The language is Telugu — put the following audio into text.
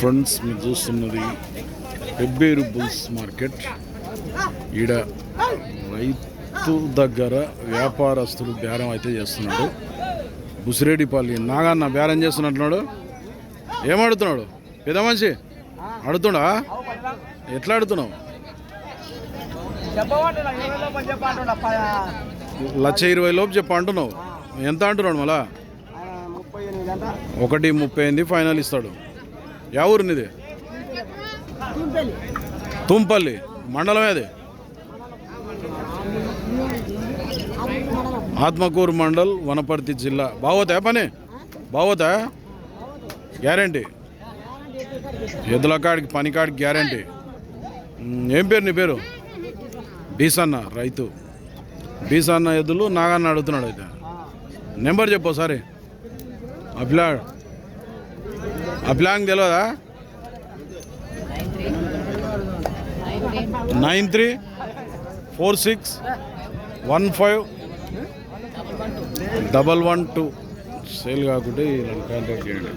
ఫ్రెండ్స్ మీరు చూస్తున్నది పెబ్బేరు బుల్స్ మార్కెట్. ఈడ రైతు దగ్గర వ్యాపారస్తులు బేరం అయితే చేస్తున్నాడు. బుసిరెడ్డిపల్లి నాగన్న బేరం చేస్తున్నట్టున్నాడు. ఏమడుతున్నాడు పెద్ద మనిషి? అడుగుతున్నా? ఎట్లా అడుగుతున్నావు? 1,20,000 లోపు చెప్ప అంటున్నావు. ఎంత అంటున్నాడు మళ్ళా? 1,38 ఫైనల్ ఇస్తాడు. యా ఊరు నీది? తుంపల్లి మండలం. ఏది? ఆత్మకూరు మండల్, వనపర్తి జిల్లా. బాగోతాయా పని? బాగోతాయా? గ్యారంటీ? ఎద్దుల కాడికి పని కాడికి గ్యారంటీ. ఏం పేరు నీ పేరు? బీసన్న. రైతు బీసన్న ఎద్దులు నాగన్న అడుగుతున్నాడు. అయితే నెంబర్ చెప్పు ఒకసారి. అభిలాంగ్ తెలియదా? 9346151112. సేల్ కాకుంటే కాంటాక్ట్ చేయండి.